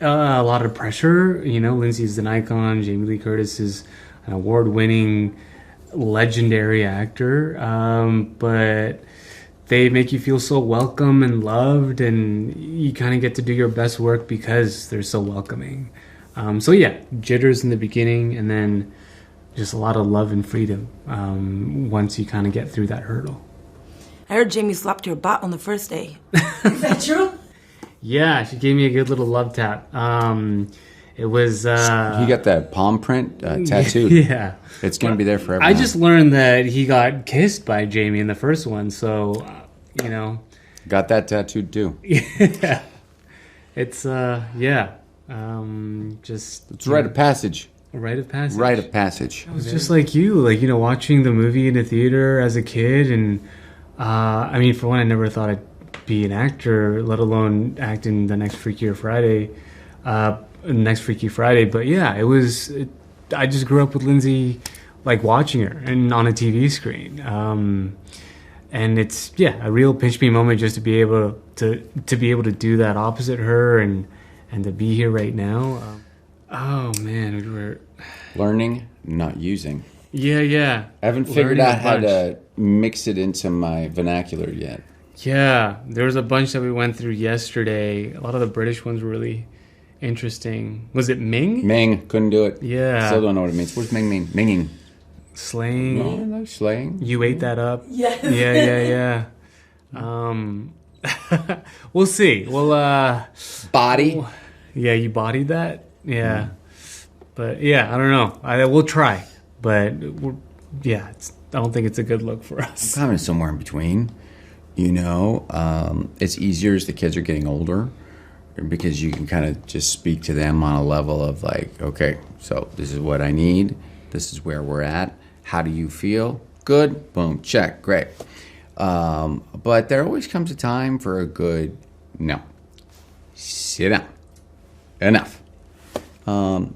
A lot of pressure. Lindsay's an icon. Jamie Lee Curtis is an award-winning, legendary actor. But they make you feel so welcome and loved, and you kind of get to do your best work because they're so welcoming. So yeah, jitters in the beginning, and then just a lot of love and freedom once you kind of get through that hurdle. I heard Jamie slapped your butt on the first day. Is that true? Yeah, she gave me a good little love tap. It was... He got that palm print tattooed. Yeah. It's going to be there forever. I just learned that he got kissed by Jamie in the first one, so, Got that tattooed too. Yeah. It's, yeah. It's a rite of passage. A rite of passage? Rite of passage. It was just like you, watching the movie in the theater as a kid, and, for one, I never thought I'd be an actor, let alone act in the next Freakier Friday, but yeah, I just grew up with Lindsay, watching her and on a TV screen, and it's a real pinch me moment just to be able to do that opposite her and to be here right now. Oh man, we were learning, not using. Yeah. I haven't figured out how to mix it into my vernacular yet. Yeah, there was a bunch that we went through yesterday. A lot of the British ones were really interesting. Was it Ming? Ming, couldn't do it. Yeah. Still don't know what it means. What does Ming mean? Minging. Slang. No, slang. You ate that up? Yes. Yeah. We'll see. Body? Yeah, you bodied that? Yeah. But yeah, I don't know. We'll try. But I don't think it's a good look for us. I'm kind of somewhere in between. It's easier as the kids are getting older because you can kind of just speak to them on a level of okay, so this is what I need. This is where we're at. How do you feel? Good. Boom. Check. Great. But there always comes a time for a good no. Sit down. Enough. So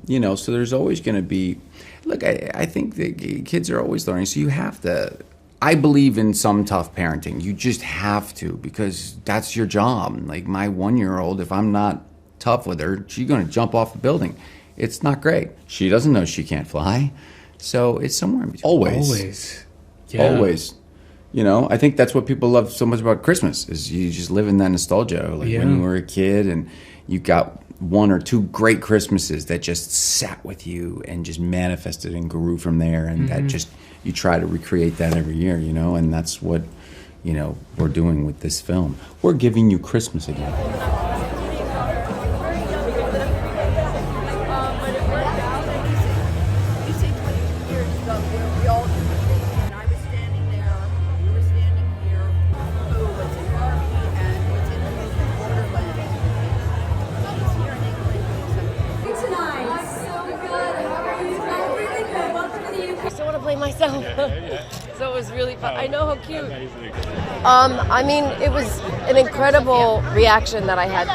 there's always going to be... Look, I think the kids are always learning, so you have to... I believe in some tough parenting. You just have to, because that's your job. My 1-year-old, if I'm not tough with her, she's going to jump off the building. It's not great. She doesn't know she can't fly. So it's somewhere in between. Always. Yeah. Always. I think that's what people love so much about Christmas, is you just live in that nostalgia. When you were a kid and you got one or two great Christmases that just sat with you and just manifested and grew from there, and that just... You try to recreate that every year, and that's what, we're doing with this film. We're giving you Christmas again. Myself. So it was really fun. I know, how cute. It was an incredible reaction that I had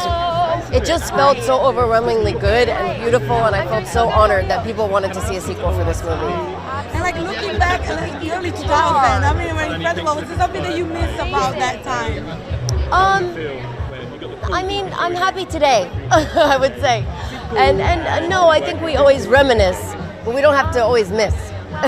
to. It just felt so overwhelmingly good and beautiful, and I felt so honored that people wanted to see a sequel for this movie. And looking back in the early 2000s, we're incredible. Was there something that you missed about that time? I'm happy today, I would say. And no, I think we always reminisce, but we don't have to always miss. Do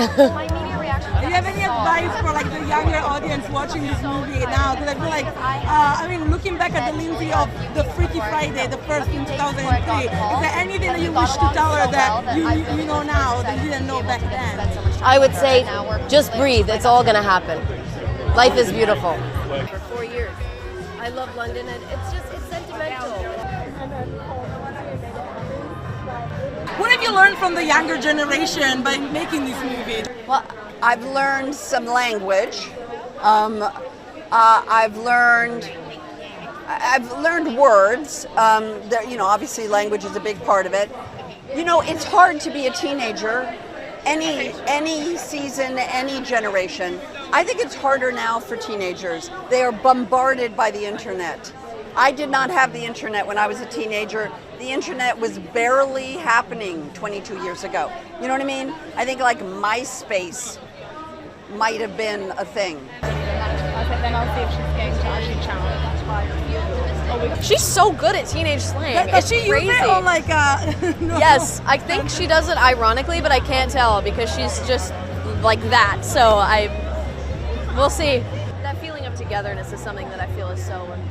you have any advice for the younger audience watching this movie now? Because I feel looking back at the Lindsay of the Freaky Friday, the first in 2003, is there anything that you wish to tell her that you know now that you didn't know back then? I would say, just breathe. It's all going to happen. Life is beautiful. For 4 years. I love London, and it's sentimental. What have you learned from the younger generation by making this movie? Well, I've learned some language. I've learned words. Obviously language is a big part of it. It's hard to be a teenager, any season, any generation. I think it's harder now for teenagers. They are bombarded by the internet. I did not have the internet when I was a teenager. The internet was barely happening 22 years ago. You know what I mean? I think MySpace might have been a thing. Then I'll see if she's going to actually challenge. She's so good at teenage slang. Does It's she crazy. use it or like no? Yes, I think she does it ironically, but I can't tell because she's just like that. So we'll see. That feeling of togetherness is something that I feel is so important.